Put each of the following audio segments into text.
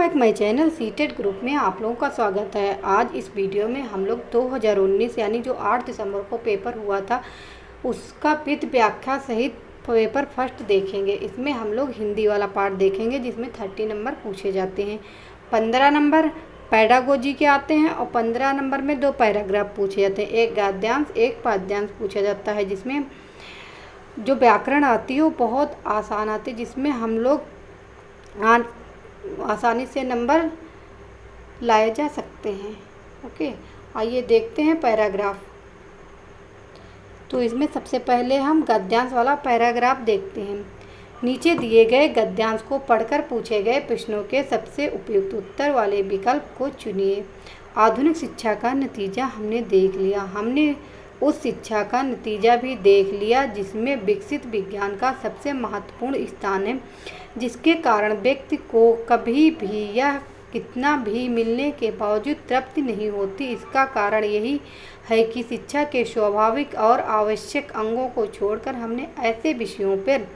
Back my channel CTET group में आप लोगों का स्वागत है। आज इस वीडियो में हम लोग 2019 यानी जो 8 दिसंबर को पेपर हुआ था उसका विद व्याख्या सहित पेपर फर्स्ट देखेंगे। इसमें हम लोग हिंदी वाला पार्ट देखेंगे जिसमें 30 नंबर पूछे जाते हैं। 15 नंबर पैडागोजी के आते हैं और 15 नंबर में 2 पैराग्राफ पूछे जाते हैं, एक गद्यांश एक पद्यांश पूछा जाता है। जिसमें जो व्याकरण आती है वो बहुत आसान आती है, जिसमें हम लोग आसानी से नंबर लाए जा सकते हैं। ओके, आइए देखते हैं पैराग्राफ। तो इसमें सबसे पहले हम गद्यांश वाला पैराग्राफ देखते हैं। नीचे दिए गए गद्यांश को पढ़कर पूछे गए प्रश्नों के सबसे उपयुक्त उत्तर वाले विकल्प को चुनिए। आधुनिक शिक्षा का नतीजा हमने देख लिया। हमने उस शिक्षा का नतीजा भी देख लिया जिसमें विकसित विज्ञान का सबसे महत्वपूर्ण स्थान है, जिसके कारण व्यक्ति को कभी भी या कितना भी मिलने के बावजूद तृप्ति नहीं होती। इसका कारण यही है कि शिक्षा के स्वाभाविक और आवश्यक अंगों को छोड़कर हमने ऐसे विषयों पर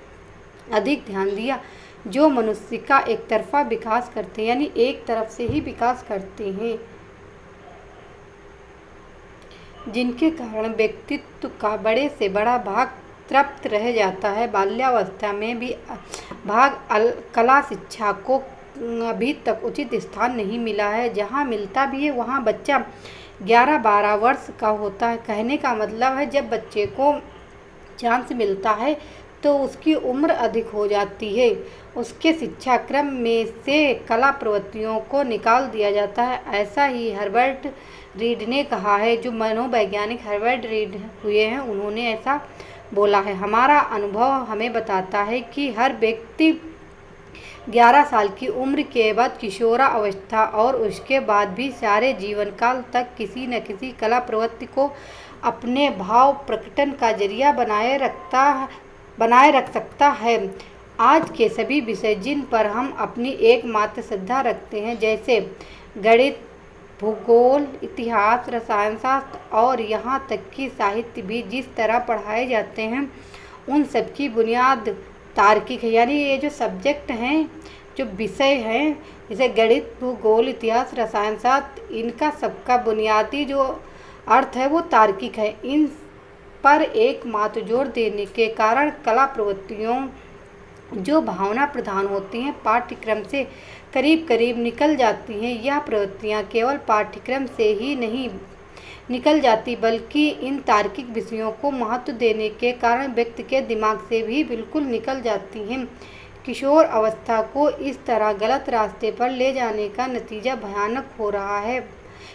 अधिक ध्यान दिया जो मनुष्य का एक तरफा विकास करते हैं, यानी एक तरफ से ही विकास करते हैं, जिनके कारण व्यक्तित्व का बड़े से बड़ा भाग तृप्त रह जाता है। बाल्यावस्था में भी कला शिक्षा को अभी तक उचित स्थान नहीं मिला है। जहाँ मिलता भी है वहाँ बच्चा 11-12 वर्ष का होता है। कहने का मतलब है जब बच्चे को चांस मिलता है तो उसकी उम्र अधिक हो जाती है। उसके शिक्षा क्रम में से कला प्रवृत्तियों को निकाल दिया जाता है। ऐसा ही हर्बर्ट रीड ने कहा है, जो मनोवैज्ञानिक हर्बर्ट रीड हुए हैं उन्होंने ऐसा बोला है। हमारा अनुभव हमें बताता है कि हर व्यक्ति 11 साल की उम्र के बाद किशोरावस्था और उसके बाद भी सारे जीवन काल तक किसी न किसी कला प्रवृत्ति को अपने भाव प्रकटन का जरिया बनाए रख सकता है। आज के सभी विषय जिन पर हम अपनी एकमात्र श्रद्धा रखते हैं, जैसे गणित, भूगोल, इतिहास, रसायन शास्त्र और यहाँ तक कि साहित्य भी जिस तरह पढ़ाए जाते हैं, उन सब की बुनियाद तार्किक है। यानी ये जो सब्जेक्ट हैं, जो विषय हैं, जैसे गणित, भूगोल, इतिहास, रसायन शास्त्र, इनका सबका बुनियादी जो अर्थ है वो तार्किक है। इन पर एकमात्र जोर देने के कारण कला प्रवृत्तियों जो भावना प्रधान होती हैं पाठ्यक्रम से करीब करीब निकल जाती हैं। यह प्रवृत्तियाँ केवल पाठ्यक्रम से ही नहीं निकल जाती बल्कि इन तार्किक विषयों को महत्व देने के कारण व्यक्ति के दिमाग से भी बिल्कुल निकल जाती हैं। किशोर अवस्था को इस तरह गलत रास्ते पर ले जाने का नतीजा भयानक हो रहा है।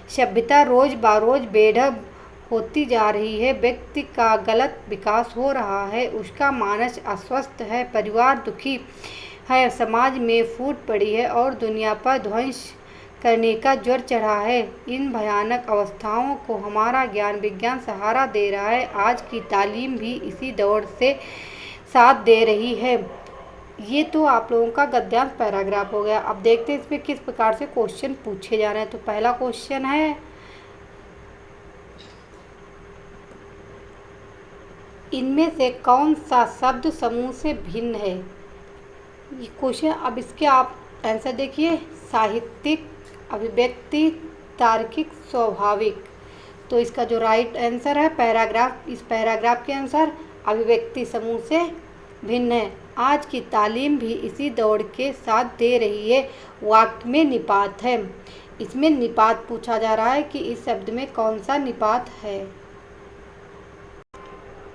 सभ्यता रोज बरोज बेढब होती जा रही है। व्यक्ति का गलत विकास हो रहा है, उसका मानस अस्वस्थ है, परिवार दुखी है, समाज में फूट पड़ी है और दुनिया पर ध्वंस करने का ज्वर चढ़ा है। इन भयानक अवस्थाओं को हमारा ज्ञान विज्ञान सहारा दे रहा है। आज की तालीम भी इसी दौड़ से साथ दे रही है। ये तो आप लोगों का गद्यांश पैराग्राफ हो गया। अब देखते हैं इसमें किस प्रकार से क्वेश्चन पूछे जा रहे हैं। तो पहला क्वेश्चन है, इनमें से कौन सा शब्द समूह से भिन्न है? ये क्वेश्चन, अब इसके आप आंसर देखिए। साहित्यिक, अभिव्यक्ति, तार्किक, स्वाभाविक। तो इसका जो राइट आंसर है इस पैराग्राफ के अनुसार अभिव्यक्ति समूह से भिन्न है। आज की तालीम भी इसी दौड़ के साथ दे रही है। वाक्य में निपात है। इसमें निपात पूछा जा रहा है कि इस शब्द में कौन सा निपात है।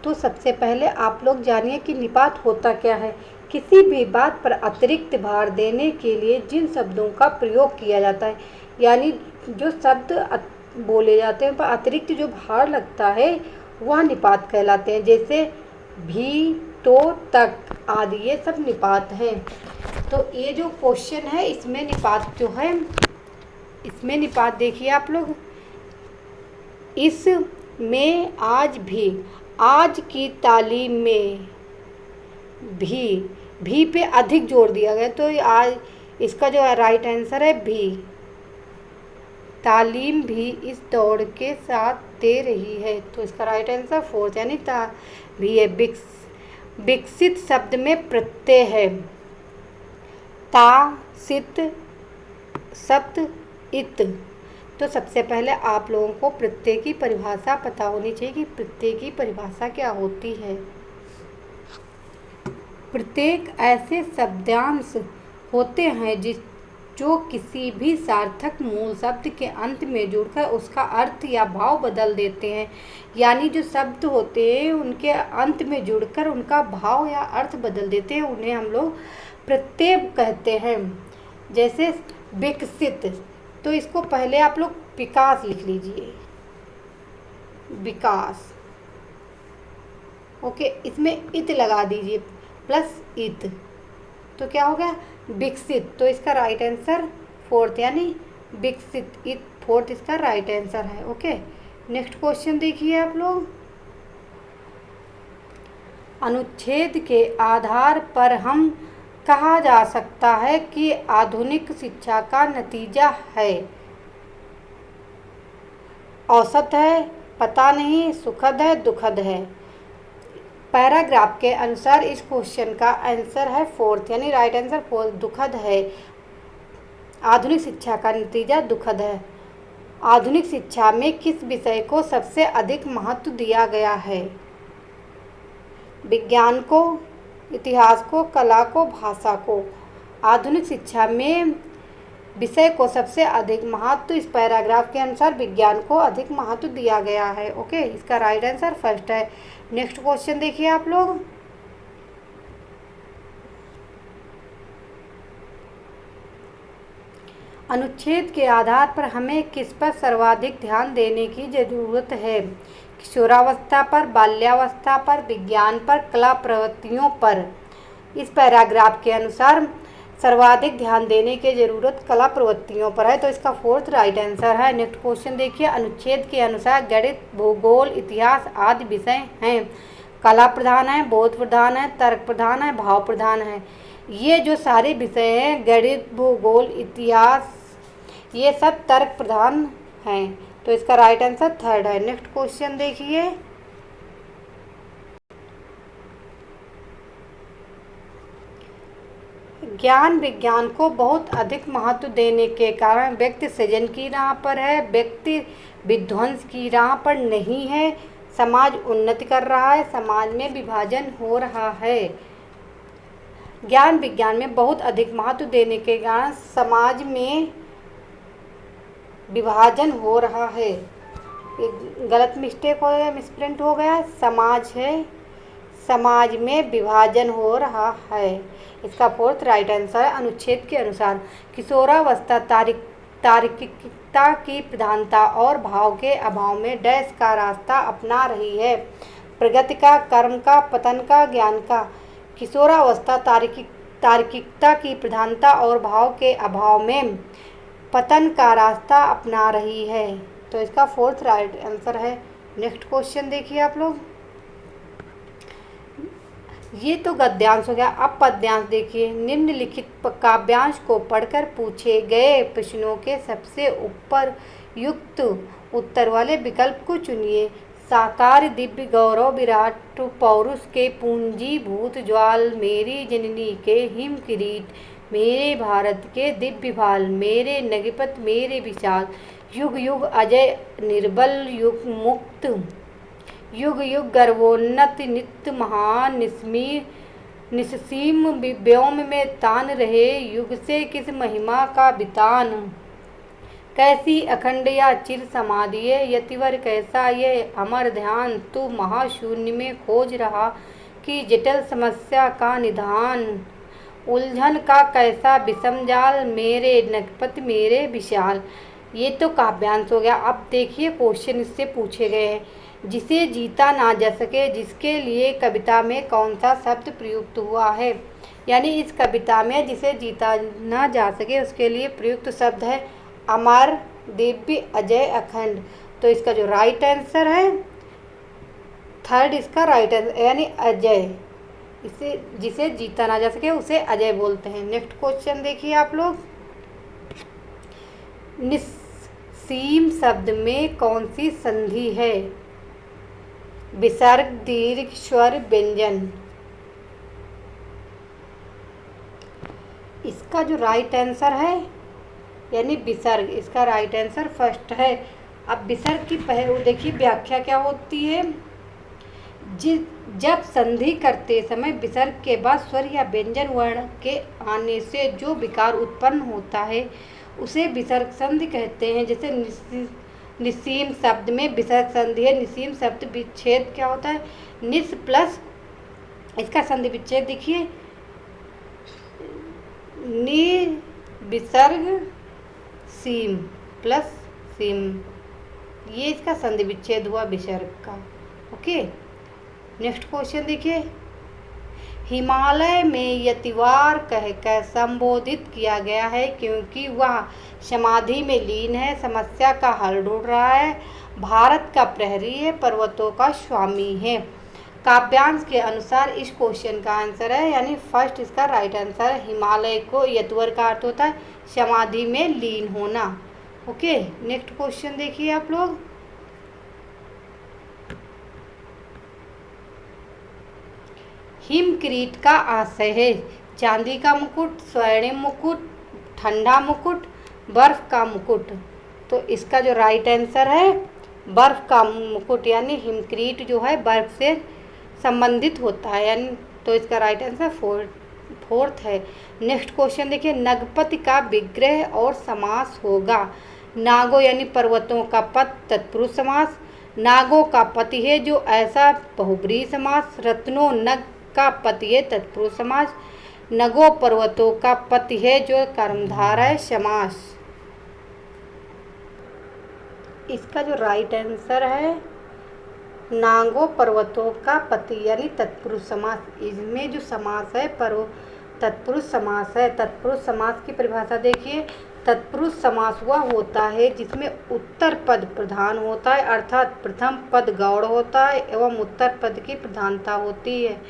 तो सबसे पहले आप लोग जानिए कि निपात होता क्या है। किसी भी बात पर अतिरिक्त भार देने के लिए जिन शब्दों का प्रयोग किया जाता है, यानी जो शब्द बोले जाते हैं उन पर अतिरिक्त जो भार लगता है वह निपात कहलाते हैं। जैसे भी, तो, तक आदि, ये सब निपात हैं। तो ये जो क्वेश्चन है इसमें निपात जो है, इसमें निपात देखिए आप लोग। इसमें आज की तालीम में भी पे अधिक जोर दिया गया। तो आज इसका जो राइट आंसर है भी। तालीम भी इस दौड़ के साथ दे रही है। तो इसका राइट आंसर 4 यानी भी है। विकसित शब्द में प्रत्यय है ता, सित, शब्द इत। तो सबसे पहले आप लोगों को प्रत्यय की परिभाषा पता होनी चाहिए कि प्रत्यय की परिभाषा क्या होती है। प्रत्येक ऐसे शब्दांश होते हैं जो किसी भी सार्थक मूल शब्द के अंत में जुड़कर उसका अर्थ या भाव बदल देते हैं। यानी जो शब्द होते हैं उनके अंत में जुड़कर उनका भाव या अर्थ बदल देते हैं, उन्हें हम लोग प्रत्यय कहते हैं। जैसे विकसित, तो इसको पहले आप लोग विकास लिख लीजिए, विकास। ओके, इसमें इत लगा दीजिए प्लस इत, तो क्या हो गया विकसित। तो इसका राइट आंसर फोर्थ यानी विकसित, इत फोर्थ इसका राइट आंसर है। ओके, नेक्स्ट क्वेश्चन देखिए आप लोग। अनुच्छेद के आधार पर हम कहा जा सकता है कि आधुनिक शिक्षा का नतीजा है। औसत है, पता नहीं, सुखद है, दुखद है। पैराग्राफ के अनुसार इस क्वेश्चन का आंसर है फोर्थ यानी राइट आंसर फोर्थ, दुखद है। आधुनिक शिक्षा का नतीजा दुखद है। आधुनिक शिक्षा में किस विषय को सबसे अधिक महत्व दिया गया है? विज्ञान को, इतिहास को, कला को, भाषा को। आधुनिक शिक्षा में विषय को सबसे अधिक महत्व इस पैराग्राफ के अनुसार विज्ञान को अधिक महत्व दिया गया है। ओके, इसका राइट आंसर फर्स्ट है। नेक्स्ट क्वेश्चन देखिए आप लोग। अनुच्छेद के आधार पर हमें किस पर सर्वाधिक ध्यान देने की जरूरत है? किशोरावस्था पर, बाल्यावस्था पर, विज्ञान पर, कला प्रवृत्तियों पर। इस पैराग्राफ के अनुसार सर्वाधिक ध्यान देने की जरूरत कला प्रवृत्तियों पर है, तो इसका फोर्थ राइट आंसर है। नेक्स्ट क्वेश्चन देखिए। अनुच्छेद के अनुसार गणित, भूगोल, इतिहास आदि विषय हैं कला प्रधान है, बोध प्रधान है, तर्क प्रधान है, भाव प्रधान है। ये जो सारे विषय हैं गणित, भूगोल, इतिहास, ये सब तर्क प्रधान हैं, तो इसका राइट आंसर थर्ड है। नेक्स्ट क्वेश्चन देखिए। ज्ञान विज्ञान को बहुत अधिक महत्व देने के कारण व्यक्ति सृजन की राह पर है, व्यक्ति विध्वंस की राह पर नहीं है। समाज उन्नति कर रहा है, समाज में विभाजन हो रहा है। ज्ञान विज्ञान में बहुत अधिक महत्व देने के कारण समाज में विभाजन हो रहा है। एक गलत मिस्टेक हो गया, मिसप्रिंट हो गया, समाज है, समाज में विभाजन हो रहा है। इसका फोर्थ राइट आंसर है। अनुच्छेद के अनुसार किशोरावस्था तार्किकता की प्रधानता और भाव के अभाव में डैश का रास्ता अपना रही है। प्रगति का, कर्म का, पतन का, ज्ञान का। किशोरावस्था तार्किकता की प्रधानता और भाव के अभाव में पतन का रास्ता अपना रही है, तो इसका फोर्थ राइट आंसर है। नेक्स्ट क्वेश्चन देखिए आप लोग। ये तो गद्यांश हो गया, अब पद्यांश देखिए। निम्नलिखित काव्यांश को पढ़कर पूछे गए प्रश्नों के सबसे ऊपर युक्त उत्तर वाले विकल्प को चुनिए। साकार दिव्य गौरव विराट पौरुष के पूंजीभूत ज्वाल, मेरी जननी के हिम किरीट, मेरे भारत के दिव्य भाल, मेरे नगिपत मेरे विशाल, युग युग अजय निर्बल युग मुक्त, युग युग गर्वोन्नत नित्य महान, निस्सीम व्योम में तान रहे, युग से किस महिमा का वितान, कैसी अखंड या चिर समाधि यतिवर कैसा ये अमर ध्यान, तू महाशून्य में खोज रहा कि जटिल समस्या का निदान, उलझन का कैसा विषम जाल, मेरे नगपत मेरे विशाल। ये तो काव्यांश हो गया। अब देखिए क्वेश्चन इससे पूछे गए हैं। जिसे जीता ना जा सके, जिसके लिए कविता में कौन सा शब्द प्रयुक्त हुआ है? यानी इस कविता में जिसे जीता ना जा सके उसके लिए प्रयुक्त शब्द है अमर, दिव्य, अजय, अखंड। तो इसका जो राइट आंसर है थर्ड, इसका राइट आंसर यानी अजय। इसे जिसे जीता ना जा सके उसे अजय बोलते हैं। नेक्स्ट क्वेश्चन देखिए आप लोग। निस्सीम शब्द में कौन सी संधि है? विसर्ग, दीर्घ, स्वर, व्यंजन। इसका जो राइट आंसर है यानी विसर्ग, इसका राइट आंसर फर्स्ट है। अब विसर्ग की देखिए व्याख्या क्या होती है। जब संधि करते समय विसर्ग के बाद स्वर या व्यंजन वर्ण के आने से जो विकार उत्पन्न होता है उसे विसर्ग संधि कहते हैं। जैसे निसीम शब्द में विसर्ग संधि है। निसीम शब्द विच्छेद क्या होता है, निस प्लस इसका संधि विच्छेद देखिए, नि विसर्ग सीम प्लस सीम, ये इसका संधि विच्छेद हुआ विसर्ग का। ओके, नेक्स्ट क्वेश्चन देखिए। हिमालय में यतिवार कहकर संबोधित किया गया है क्योंकि वह समाधि में लीन है, समस्या का हल ढूंढ रहा है, भारत का प्रहरी है, पर्वतों का स्वामी है। काव्यांश के अनुसार इस क्वेश्चन का आंसर है, यानी फर्स्ट इसका राइट आंसर है। हिमालय को यतवर का अर्थ होता है समाधि में लीन होना। ओके, नेक्स्ट क्वेश्चन देखिए आप लोग। हिमक्रीट का आशय है चांदी का मुकुट, स्वर्णिम मुकुट, ठंडा मुकुट, बर्फ का मुकुट। तो इसका जो राइट आंसर है बर्फ का मुकुट, यानी हिमक्रीट जो है बर्फ से संबंधित होता है, यानी तो इसका राइट आंसर फोर्थ है। नेक्स्ट क्वेश्चन देखिए। नगपति का विग्रह और समास होगा। नागो यानी पर्वतों का पत तत्पुरुष समास, नागों का पति है जो ऐसा बहुब्रीहि समास, रत्नो नग का पति है तत्पुरुष समास, नगो पर्वतों का पति है जो कर्मधारय है समास। इसका जो राइट आंसर है नागो पर्वतों का पति यानी तत्पुरुष समास। इसमें जो समास है तत्पुरुष समास है। तत्पुरुष समास की परिभाषा देखिए। तत्पुरुष समास वह होता है जिसमें उत्तर पद प्रधान होता है, अर्थात प्रथम पद गौड़ होता है एवं उत्तर पद की प्रधानता होती है।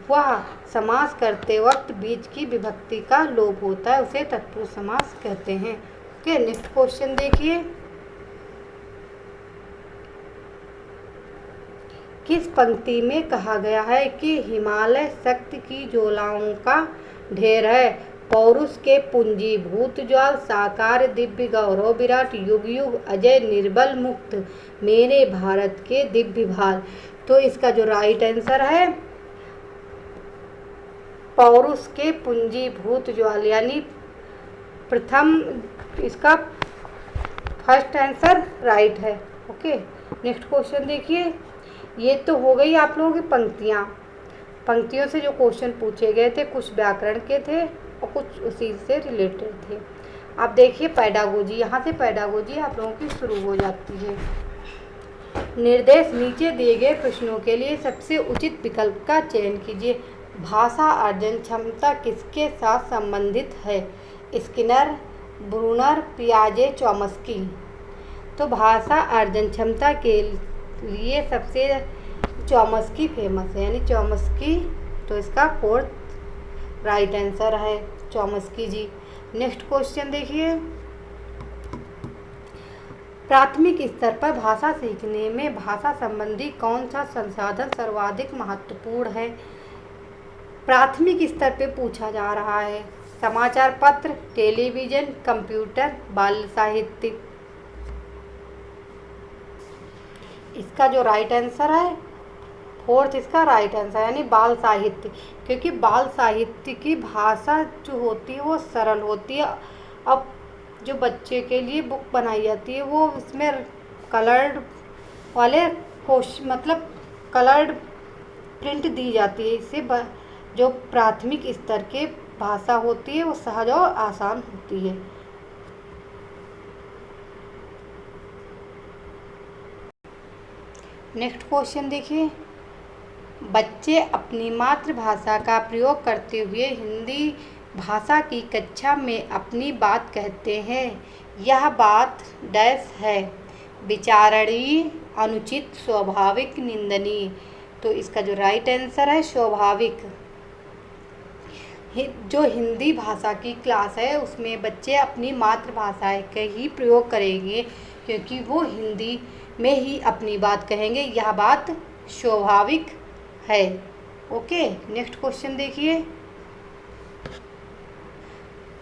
वह समास करते वक्त बीच की विभक्ति का लोप होता है, उसे तत्पुरुष समास कहते हैं। ओके, नेक्स्ट क्वेश्चन देखिए। किस पंक्ति में कहा गया है कि हिमालय शक्ति की ज्वालाओं का ढेर है, पौरुष के पुंजीभूत ज्वाल, साकार दिव्य गौरव विराट, युग युग अजय निर्बल मुक्त, मेरे भारत के दिव्य भाल। तो इसका जो राइट आंसर है पौरुष के पुंजीभूत ज्वाल, यानी प्रथम, इसका फर्स्ट आंसर राइट है। ओके, नेक्स्ट क्वेश्चन देखिए। ये तो हो गई आप लोगों की पंक्तियाँ। पंक्तियों से जो क्वेश्चन पूछे गए थे कुछ व्याकरण के थे और कुछ उसी से रिलेटेड थे। अब देखिए पैडागोजी, यहाँ से पैडागोजी आप लोगों की शुरू हो जाती है। निर्देश नीचे दिए गए प्रश्नों के लिए सबसे उचित विकल्प का चयन कीजिए। भाषा अर्जन क्षमता किसके साथ संबंधित है? स्किनर, ब्रूनर, पियाजे, चॉम्स्की। तो भाषा अर्जन क्षमता के लिए सबसे चॉम्स्की फेमस है, यानी चॉम्स्की, तो इसका फोर्थ राइट आंसर है चॉम्स्की जी। नेक्स्ट क्वेश्चन देखिए। प्राथमिक स्तर पर भाषा सीखने में भाषा संबंधी कौन सा संसाधन सर्वाधिक महत्वपूर्ण है? प्राथमिक स्तर पे पूछा जा रहा है। समाचार पत्र, टेलीविज़न, कंप्यूटर, बाल साहित्य। इसका जो राइट आंसर है फोर्थ, इसका राइट आंसर यानी बाल साहित्य, क्योंकि बाल साहित्य की भाषा जो होती है वो सरल होती है। अब जो बच्चे के लिए बुक बनाई जाती है वो इसमें कलर्ड वाले मतलब कलर्ड प्रिंट दी जाती है। इससे जो प्राथमिक स्तर के भाषा होती है वो सहज और आसान होती है। नेक्स्ट क्वेश्चन देखिए। बच्चे अपनी मातृभाषा का प्रयोग करते हुए हिंदी भाषा की कक्षा में अपनी बात कहते हैं। यह बात डैश है, विचारणीय, अनुचित, स्वाभाविक, निंदनीय। तो इसका जो राइट आंसर है स्वाभाविक। जो हिंदी भाषा की क्लास है उसमें बच्चे अपनी मातृभाषा का ही प्रयोग करेंगे क्योंकि वो हिंदी में ही अपनी बात कहेंगे। यह बात स्वाभाविक है। ओके, नेक्स्ट क्वेश्चन देखिए।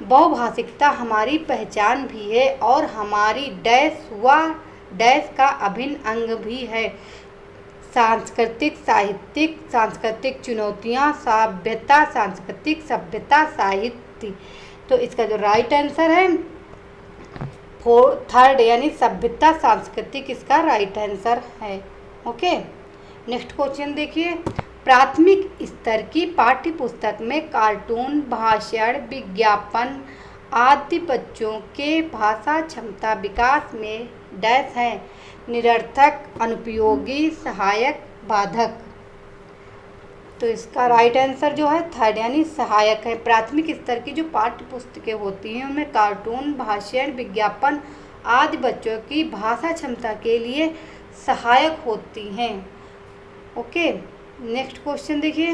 बहुभाषिकता हमारी पहचान भी है और हमारी डैश व डैश का अभिन्न अंग भी है। सांस्कृतिक साहित्यिक सांस्कृतिक चुनौतियाँ सभ्यता सांस्कृतिक सभ्यता साहित्य। तो इसका जो राइट आंसर है थर्ड यानी सभ्यता सांस्कृतिक इसका राइट आंसर है। ओके, नेक्स्ट क्वेश्चन देखिए। प्राथमिक स्तर की पाठ्य पुस्तक में कार्टून, भाषण, विज्ञापन आदि बच्चों के भाषा क्षमता विकास में डैश है निरर्थक, अनुपयोगी, सहायक, बाधक। तो इसका राइट आंसर जो है थर्ड यानी सहायक है। प्राथमिक स्तर की जो पाठ्य पुस्तकें होती हैं उनमें कार्टून, भाषण, विज्ञापन आदि बच्चों की भाषा क्षमता के लिए सहायक होती हैं। ओके, नेक्स्ट क्वेश्चन देखिए।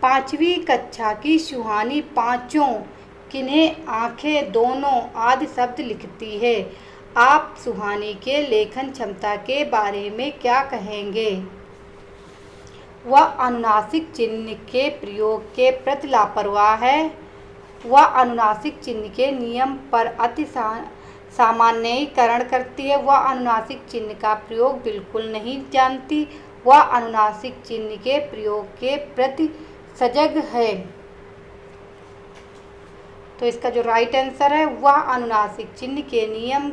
5वीं कक्षा की सुहानी पाँचों किन्हें आंखें दोनों आदि शब्द लिखती है। आप सुहानी के लेखन क्षमता के बारे में क्या कहेंगे? वह अनुनासिक चिन्ह के प्रयोग के प्रति लापरवाह है। वह अनुनासिक चिन्ह के नियम पर अति सामान्यीकरण करती है। वह अनुनासिक चिन्ह का प्रयोग बिल्कुल नहीं जानती। वह अनुनासिक चिन्ह के प्रयोग के प्रति सजग है। तो इसका जो राइट आंसर है वह अनुनासिक चिन्ह के नियम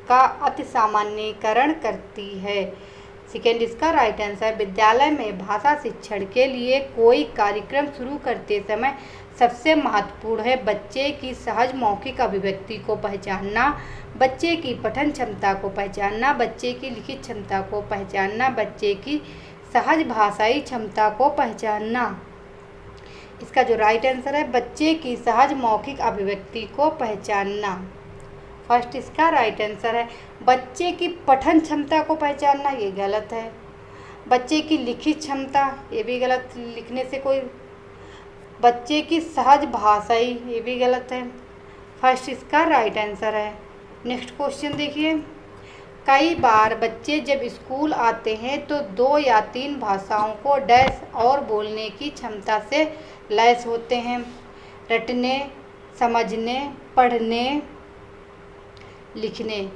का अति सामान्यीकरण करती है। सेकेंड इसका राइट आंसर। विद्यालय में भाषा शिक्षण के लिए कोई कार्यक्रम शुरू करते समय सबसे महत्वपूर्ण है बच्चे की सहज मौखिक अभिव्यक्ति को पहचानना, बच्चे की पठन क्षमता को पहचानना, बच्चे की लिखित क्षमता को पहचानना, बच्चे की सहज भाषाई क्षमता को पहचानना। इसका जो राइट आंसर है बच्चे की सहज मौखिक अभिव्यक्ति को पहचानना। फर्स्ट इसका राइट आंसर है। बच्चे की पठन क्षमता को पहचानना, ये गलत है। बच्चे की लिखित क्षमता, ये भी गलत, लिखने से कोई। बच्चे की सहज भाषाई, ये भी गलत है। फर्स्ट इसका राइट आंसर है। नेक्स्ट क्वेश्चन देखिए। कई बार बच्चे जब स्कूल आते हैं तो 2 या 3 भाषाओं को डैश और बोलने की क्षमता से लैस होते हैं। रटने, समझने, पढ़ने, लिखने।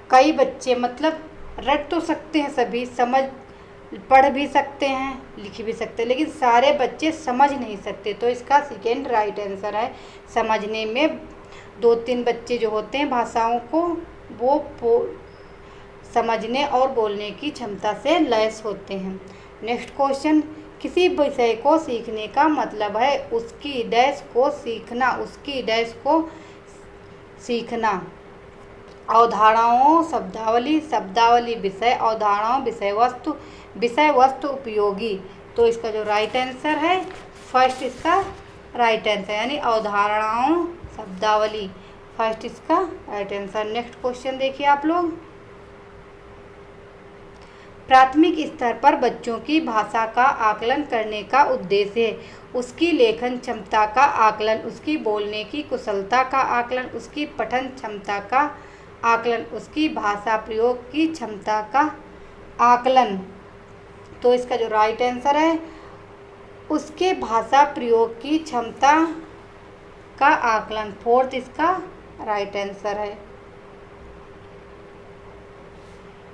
कई बच्चे मतलब रट तो सकते हैं सभी, समझ पढ़ भी सकते हैं, लिख भी सकते हैं, लेकिन सारे बच्चे समझ नहीं सकते। तो इसका सेकेंड राइट आंसर है। समझने में 2-3 बच्चे जो होते हैं भाषाओं को वो समझने और बोलने की क्षमता से लैस होते हैं। Next question. किसी विषय को सीखने का मतलब है उसकी डैश को सीखना, उसकी डैश को सीखना। अवधारणाओं, शब्दावली, शब्दावली विषय, अवधारणाओं विषय वस्तु, विषय वस्तु उपयोगी। तो इसका जो राइट आंसर है फर्स्ट इसका राइट आंसर यानी अवधारणाओं, शब्दावली। फर्स्ट इसका राइट आंसर। नेक्स्ट क्वेश्चन देखिए आप लोग। प्राथमिक स्तर पर बच्चों की भाषा का आकलन करने का उद्देश्य है उसकी लेखन क्षमता का आकलन, उसकी बोलने की कुशलता का आकलन, उसकी पठन क्षमता का आकलन, उसकी भाषा प्रयोग की क्षमता का आकलन। तो इसका जो राइट आंसर है उसके भाषा प्रयोग की क्षमता का आकलन। फोर्थ इसका राइट आंसर है।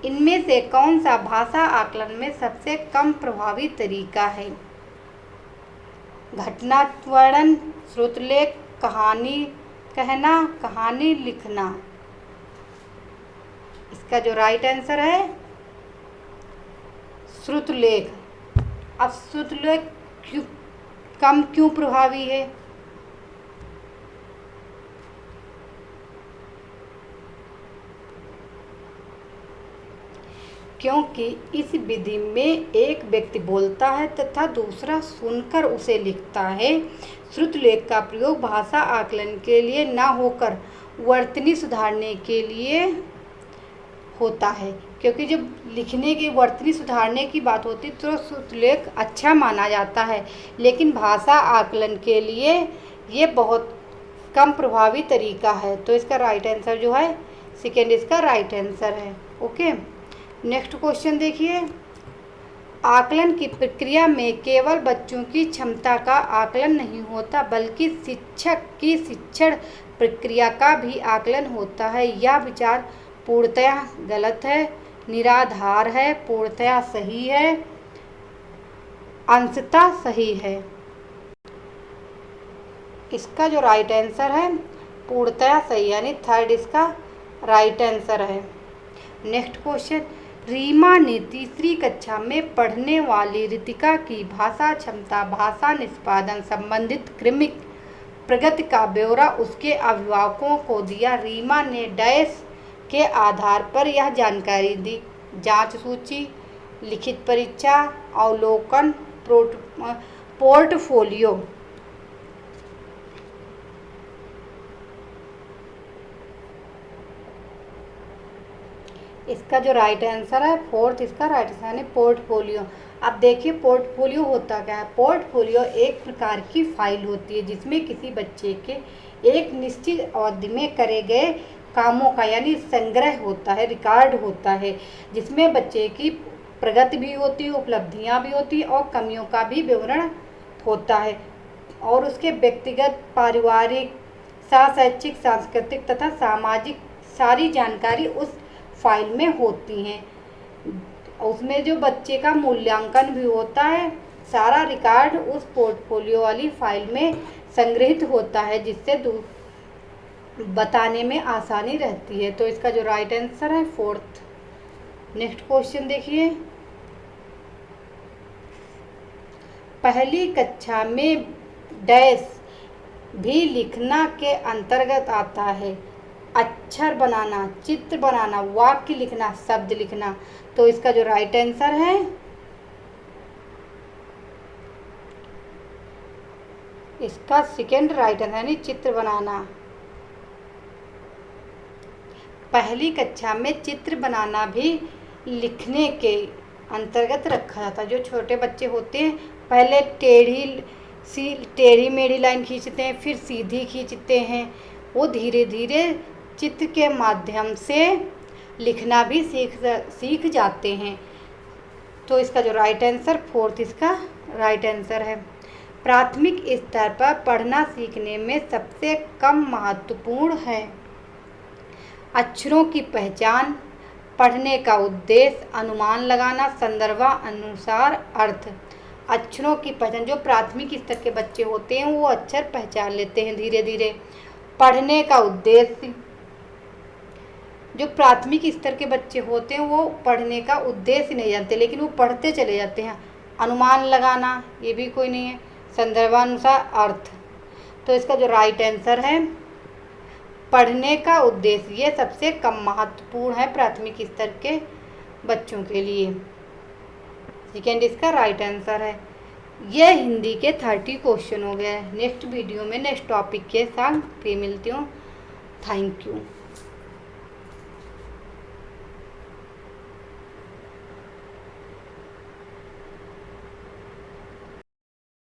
इनमें से कौन सा भाषा आकलन में सबसे कम प्रभावी तरीका है? घटना वर्णन, श्रुतलेख, कहानी कहना, कहानी लिखना। इसका जो राइट आंसर है श्रुतलेख। अब श्रुतलेख क्यों प्रभावी है? क्योंकि इस विधि में एक व्यक्ति बोलता है तथा दूसरा सुनकर उसे लिखता है। श्रुतलेख का प्रयोग भाषा आकलन के लिए न होकर वर्तनी सुधारने के लिए होता है, क्योंकि जब लिखने की वर्तनी सुधारने की बात होती है तो श्रुतलेख अच्छा माना जाता है, लेकिन भाषा आकलन के लिए ये बहुत कम प्रभावी तरीका है। तो इसका राइट आंसर जो है सेकेंड इसका राइट आंसर है। ओके, नेक्स्ट क्वेश्चन देखिए। आकलन की प्रक्रिया में केवल बच्चों की क्षमता का आकलन नहीं होता, बल्कि शिक्षक की शिक्षण प्रक्रिया का भी आकलन होता है। यह विचार पूर्णतया गलत है, निराधार है, पूर्णतया सही है, अंशतः सही है। इसका जो राइट आंसर है पूर्णतया सही, यानी थर्ड इसका राइट आंसर है। नेक्स्ट क्वेश्चन, रीमा ने तीसरी कक्षा में पढ़ने वाली रितिका की भाषा क्षमता, भाषा निष्पादन संबंधित क्रमिक प्रगति का ब्यौरा उसके अभिभावकों को दिया। रीमा ने डैश के आधार पर यह जानकारी दी। जांच सूची, लिखित परीक्षा, अवलोकन, पोर्टफोलियो। इसका जो राइट आंसर है फोर्थ इसका राइट आंसर यानी पोर्टफोलियो। अब देखिए पोर्टफोलियो होता क्या है। पोर्टफोलियो एक प्रकार की फाइल होती है जिसमें किसी बच्चे के एक निश्चित अवधि में करे गए कामों का यानी संग्रह होता है, रिकॉर्ड होता है, जिसमें बच्चे की प्रगति भी होती है, उपलब्धियां भी होती है और कमियों का भी विवरण होता है, और उसके व्यक्तिगत, पारिवारिक, शैक्षिक, सांस्कृतिक तथा सामाजिक सारी जानकारी उस फाइल में होती हैं। उसमें जो बच्चे का मूल्यांकन भी होता है, सारा रिकॉर्ड उस पोर्टफोलियो वाली फाइल में संग्रहित होता है, जिससे बताने में आसानी रहती है। तो इसका जो राइट आंसर है फोर्थ। नेक्स्ट क्वेश्चन देखिए, पहली कक्षा में डैश भी लिखना के अंतर्गत आता है। अक्षर बनाना, चित्र बनाना, वाक्य लिखना, शब्द लिखना। तो इसका जो राइट आंसर है इसका सेकेंड राइट आंसर यानी चित्र बनाना। पहली कक्षा में चित्र बनाना भी लिखने के अंतर्गत रखा जाता है। जो छोटे बच्चे होते हैं पहले टेढ़ी मेढ़ी लाइन खींचते हैं, फिर सीधी खींचते हैं, वो धीरे धीरे चित्र के माध्यम से लिखना भी सीख जाते हैं। तो इसका जो राइट आंसर फोर्थ इसका राइट आंसर है। प्राथमिक स्तर पर पढ़ना सीखने में सबसे कम महत्वपूर्ण है अक्षरों की पहचान, पढ़ने का उद्देश्य, अनुमान लगाना, संदर्भानुसार अर्थ। अक्षरों की पहचान, जो प्राथमिक स्तर के बच्चे होते हैं वो अक्षर पहचान लेते हैं धीरे धीरे। पढ़ने का उद्देश्य, जो प्राथमिक स्तर के बच्चे होते हैं वो पढ़ने का उद्देश्य नहीं जानते, लेकिन वो पढ़ते चले जाते हैं। अनुमान लगाना, ये भी कोई नहीं है। संदर्भानुसार अर्थ। तो इसका जो राइट आंसर है पढ़ने का उद्देश्य, ये सबसे कम महत्वपूर्ण है प्राथमिक स्तर के बच्चों के लिए। सेकेंड इसका राइट आंसर है। यह हिंदी के 30 क्वेश्चन हो गए। नेक्स्ट वीडियो में नेक्स्ट टॉपिक के साथ फिर मिलती हूँ। Thank you.